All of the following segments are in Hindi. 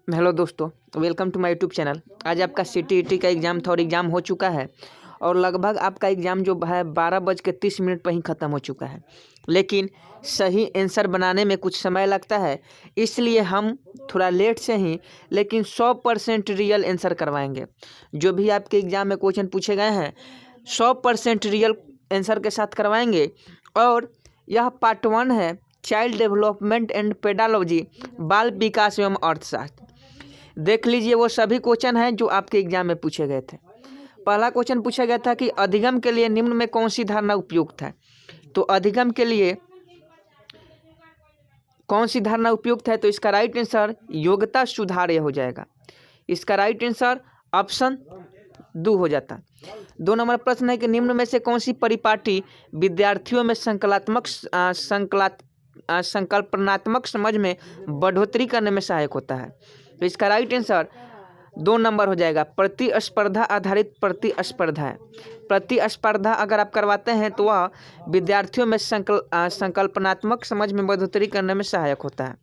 हेलो दोस्तों, welcome to my YouTube channel. आज आपका सीटीईटी का एग्ज़ाम था और एग्ज़ाम हो चुका है और लगभग आपका एग्ज़ाम जो है 12:30 पर ही ख़त्म हो चुका है। लेकिन सही आंसर बनाने में कुछ समय लगता है, इसलिए हम थोड़ा लेट से ही लेकिन 100% रियल आंसर करवाएंगे। जो भी आपके एग्ज़ाम में क्वेश्चन पूछे गए हैं 100% रियल आंसर के साथ करवाएंगे। और यह पार्ट 1 है, चाइल्ड डेवलपमेंट एंड पेडालॉजी, बाल विकास एवं अर्थशास्त्र। देख लीजिए वो सभी क्वेश्चन हैं जो आपके एग्जाम में पूछे गए थे। पहला क्वेश्चन पूछा गया था कि अधिगम के लिए निम्न में कौन सी धारणा उपयुक्त है। तो अधिगम के लिए कौन सी धारणा उपयुक्त है, तो इसका राइट आंसर योग्यता सुधार हो जाएगा। इसका राइट आंसर ऑप्शन 2 हो जाता। 2 नंबर प्रश्न है कि निम्न में से कौन सी परिपाटी विद्यार्थियों में संकल्पनात्मक समझ में बढ़ोतरी करने में सहायक होता है। तो इसका राइट आंसर 2 नंबर हो जाएगा, प्रतिस्पर्धा आधारित प्रतिस्पर्धा है। प्रतिस्पर्धा अगर आप करवाते हैं तो वह विद्यार्थियों में संकल्पनात्मक समझ में बढ़ोतरी करने में सहायक होता है।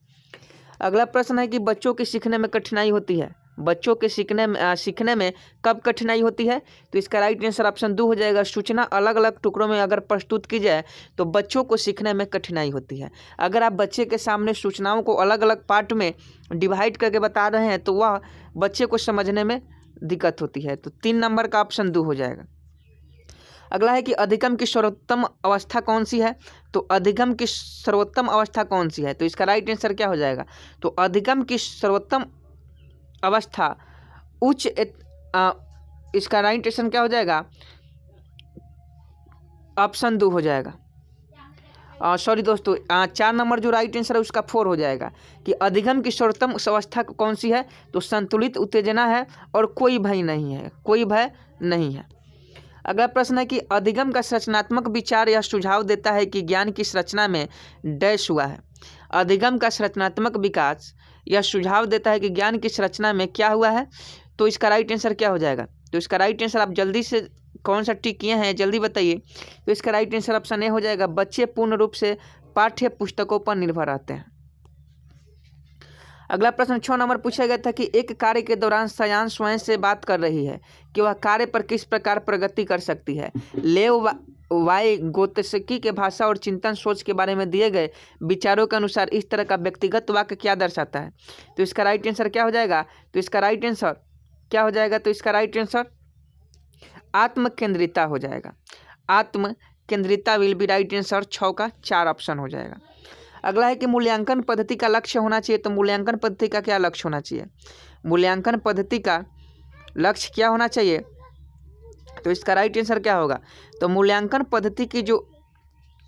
अगला प्रश्न है कि बच्चों के सीखने में कठिनाई होती है। बच्चों के सीखने में कब कठिनाई होती है, तो इसका राइट आंसर ऑप्शन 2 हो जाएगा। सूचना अलग अलग टुकड़ों में अगर प्रस्तुत की जाए तो बच्चों को सीखने में कठिनाई होती है। अगर आप बच्चे के सामने सूचनाओं को अलग अलग पार्ट में डिवाइड करके बता रहे हैं तो वह बच्चे को समझने में दिक्कत होती है। तो 3 नंबर का ऑप्शन 2 हो जाएगा। अगला है कि अधिगम की सर्वोत्तम अवस्था कौन सी है। तो अधिगम की सर्वोत्तम अवस्था कौन सी है, तो इसका राइट आंसर क्या हो जाएगा। तो अधिगम की सर्वोत्तम अवस्था इसका राइट आंसर क्या हो जाएगा, ऑप्शन 2 हो जाएगा। सॉरी दोस्तों, 4 नंबर जो राइट आंसर है उसका 4 हो जाएगा कि अधिगम की सर्वोत्तम अवस्था कौन सी है। तो संतुलित उत्तेजना है और कोई भय नहीं है, कोई भय नहीं है। अगला प्रश्न है कि अधिगम का संरचनात्मक विचार यह सुझाव देता है कि ज्ञान की संरचना में डैश हुआ है। अधिगम का संरचनात्मक विकास यह सुझाव देता है कि ज्ञान की संरचना में क्या हुआ है। तो इसका राइट आंसर क्या हो जाएगा। तो इसका राइट आंसर आप जल्दी से कौन सा टिक किए हैं जल्दी बताइए। तो इसका राइट आंसर ऑप्शन ए हो जाएगा, बच्चे पूर्ण रूप से पाठ्य पुस्तकों पर निर्भर रहते हैं। अगला प्रश्न 6 नंबर पूछा गया था कि एक कार्य के दौरान सयान स्वयं से बात कर रही है कि वह कार्य पर किस प्रकार प्रगति कर सकती है। लेव गोत्स्की के भाषा और चिंतन सोच के बारे में दिए गए विचारों के अनुसार इस तरह का व्यक्तिगत वाक्य क्या दर्शाता है। तो इसका राइट आंसर क्या हो जाएगा। तो इसका राइट आंसर क्या हो जाएगा, तो इसका राइट आंसर आत्म केंद्रिता हो जाएगा। आत्म केंद्रिता विल बी राइट आंसर। 6 का 4 ऑप्शन हो जाएगा। अगला है कि मूल्यांकन पद्धति का लक्ष्य होना चाहिए। तो मूल्यांकन पद्धति का क्या लक्ष्य होना चाहिए। मूल्यांकन पद्धति का लक्ष्य क्या होना चाहिए, तो इसका राइट आंसर क्या होगा। तो मूल्यांकन पद्धति की जो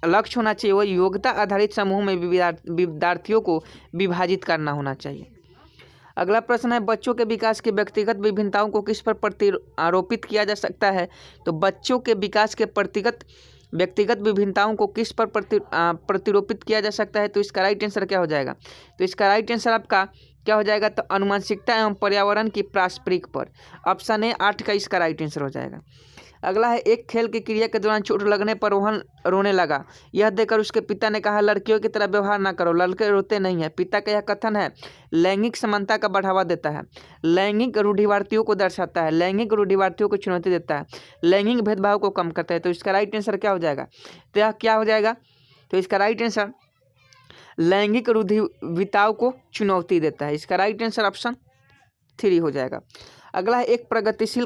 लक्ष्य होना चाहिए वह योग्यता आधारित समूह में विद्यार्थियों को विभाजित करना होना चाहिए। अगला प्रश्न है बच्चों के विकास की व्यक्तिगत विभिन्नताओं को किस पर प्रतिरोपित किया जा सकता है। तो बच्चों के विकास के व्यक्तिगत विभिन्नताओं को किस पर प्रतिरोपित किया जा सकता है। तो इसका राइट आंसर क्या हो जाएगा। तो इसका राइट आंसर आपका क्या हो जाएगा, तो अनुवांशिकता एवं पर्यावरण की पारस्परिक पर। ऑप्शन ए 8 का इसका राइट आंसर हो जाएगा। अगला है एक खेल की क्रिया के दौरान चोट लगने पर रोहन रोने लगा। यह देखकर उसके पिता ने कहा लड़कियों की तरह व्यवहार ना करो, लड़के रोते नहीं हैं। पिता का यह कथन है लैंगिक समानता का बढ़ावा देता है, लैंगिक रूढ़िवादियों को दर्शाता है, लैंगिक रूढ़िवादियों को चुनौती देता है, लैंगिक भेदभाव को कम करता है। तो इसका राइट आंसर क्या हो जाएगा, तो यह क्या हो जाएगा। तो इसका राइट आंसर लैंगिक रूढ़िवादिताओं को चुनौती देता है। इसका राइट आंसर ऑप्शन 3 हो जाएगा। अगला है एक प्रगतिशील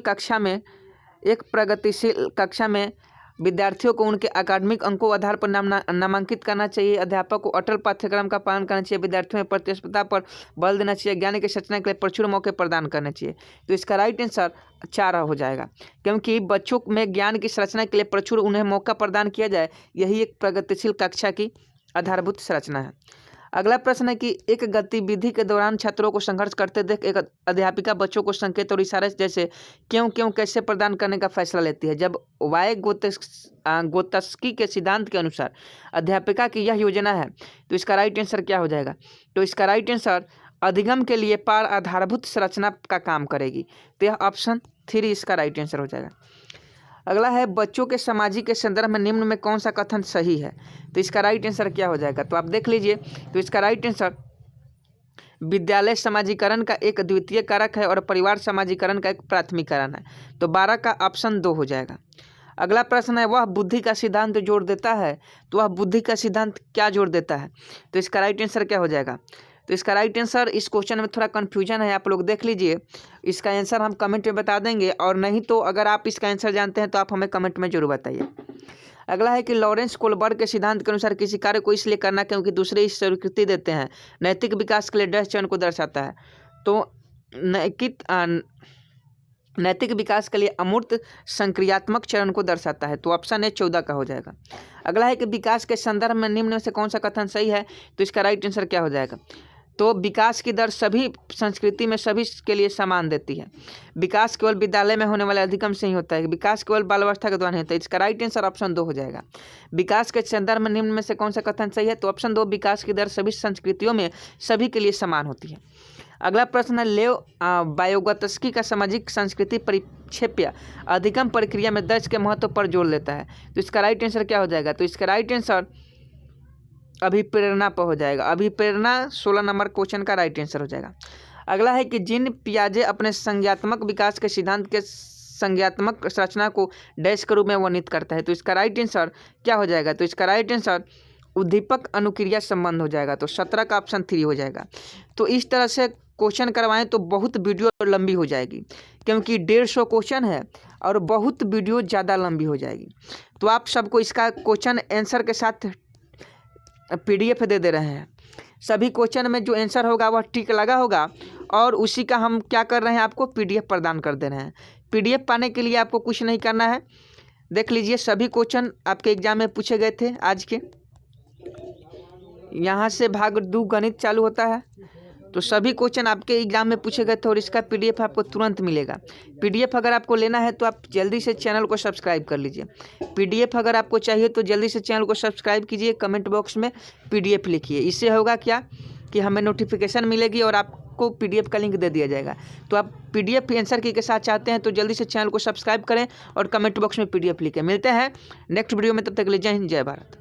कक्षा में विद्यार्थियों को उनके अकादमिक अंकों आधार पर नामांकित करना चाहिए। अध्यापक को अटल पाठ्यक्रम का पालन करना चाहिए। विद्यार्थियों में प्रतिस्पर्धा पर बल देना चाहिए। ज्ञान की संरचना के लिए प्रचुर मौके प्रदान करने चाहिए। तो इसका राइट आंसर 4 हो जाएगा, क्योंकि बच्चों में ज्ञान की संरचना के लिए प्रचुर उन्हें मौका प्रदान किया जाए, यही एक प्रगतिशील कक्षा की आधारभूत संरचना है। अगला प्रश्न है कि एक गतिविधि के दौरान छात्रों को संघर्ष करते देख एक अध्यापिका बच्चों को संकेत और इशारे जैसे क्यों कैसे प्रदान करने का फैसला लेती है। जब गोत्स्की के सिद्धांत के अनुसार अध्यापिका की यह योजना है तो इसका राइट आंसर क्या हो जाएगा। तो इसका राइट आंसर अधिगम के लिए पार आधारभूत संरचना का काम करेगी। तो यह ऑप्शन 3 इसका राइट आंसर हो जाएगा। अगला है बच्चों के सामाजिक के संदर्भ में निम्न में कौन सा कथन सही है। तो इसका राइट आंसर क्या हो जाएगा, तो आप देख लीजिए। तो इसका राइट आंसर विद्यालय समाजीकरण का एक द्वितीय कारक है और परिवार समाजीकरण का एक प्राथमिक कारण है। तो 12 का ऑप्शन 2 हो जाएगा। अगला प्रश्न है, वह बुद्धि का सिद्धांत जोड़ देता है। तो वह बुद्धि का सिद्धांत क्या जोड़ देता है? तो इसका राइट आंसर क्या हो जाएगा? तो इसका राइट आंसर, इस क्वेश्चन में थोड़ा कन्फ्यूजन है, आप लोग देख लीजिए। इसका आंसर हम कमेंट में बता देंगे, और नहीं तो अगर आप इसका आंसर जानते हैं तो आप हमें कमेंट में जरूर बताइए। अगला है कि लॉरेंस कोलबर्ग के सिद्धांत के अनुसार किसी कार्य को इसलिए करना क्योंकि दूसरे इस स्वीकृति देते हैं। नैतिक विकास के लिए डैश चरण को दर्शाता है। तो नैतिक विकास के लिए अमूर्त संक्रियात्मक चरण को दर्शाता है। तो ऑप्शन ए 14 का हो जाएगा। अगला है कि विकास के संदर्भ में निम्न में से कौन सा कथन सही है? तो इसका राइट आंसर क्या हो जाएगा? तो विकास की दर सभी संस्कृति में सभी के लिए समान देती है। विकास केवल विद्यालय में होने वाले अधिगम से ही होता है। विकास केवल बाल अवस्था के दौरान होता है। इसका राइट आंसर ऑप्शन 2 हो जाएगा। विकास के संदर्भ में निम्न में से कौन सा कथन सही है? तो ऑप्शन 2, विकास की दर सभी संस्कृतियों में सभी के लिए समान होती है। अगला प्रश्न है, लेव वाइगोत्स्की का सामाजिक संस्कृति परिक्षेप्य अधिगम प्रक्रिया में दर्ज के महत्व पर जोर देता है। तो इसका राइट आंसर क्या हो जाएगा? तो इसका राइट आंसर अभिप्रेरणा पर हो जाएगा। अभिप्रेरणा 16 नंबर क्वेश्चन का राइट आंसर हो जाएगा। अगला है कि जीन पियाजे अपने संज्ञात्मक विकास के सिद्धांत के संज्ञात्मक संरचना को डैश के रूप में वर्णित करता है। तो इसका राइट आंसर क्या हो जाएगा? तो इसका राइट आंसर उद्दीपक अनुक्रिया संबंध हो जाएगा। तो 17 का ऑप्शन 3 हो जाएगा। तो इस तरह से क्वेश्चन करवाएं तो बहुत वीडियो लंबी हो जाएगी, क्योंकि 150 क्वेश्चन है और बहुत वीडियो ज़्यादा लंबी हो जाएगी। तो आप सबको इसका क्वेश्चन आंसर के साथ PDF दे रहे हैं। सभी क्वेश्चन में जो आंसर होगा वह टिक लगा होगा, और उसी का हम क्या कर रहे हैं, आपको PDF प्रदान कर दे रहे हैं। PDF पाने के लिए आपको कुछ नहीं करना है। देख लीजिए, सभी क्वेश्चन आपके एग्जाम में पूछे गए थे आज के। यहाँ से भाग 2 गणित चालू होता है, तो सभी क्वेश्चन आपके एग्जाम में पूछे गए थे, और इसका PDF आपको तुरंत मिलेगा। PDF अगर आपको लेना है तो आप जल्दी से चैनल को सब्सक्राइब कर लीजिए। PDF अगर आपको चाहिए तो जल्दी से चैनल को सब्सक्राइब कीजिए, कमेंट बॉक्स में PDF लिखिए। इससे होगा क्या कि हमें नोटिफिकेशन मिलेगी और आपको PDF का लिंक दे दिया जाएगा। तो आप PDF आंसर की के साथ चाहते हैं तो जल्दी से चैनल को सब्सक्राइब करें और कमेंट बॉक्स में PDF लिखें। मिलते हैं नेक्स्ट वीडियो में, तब तक के लिए जय हिंद, जय भारत।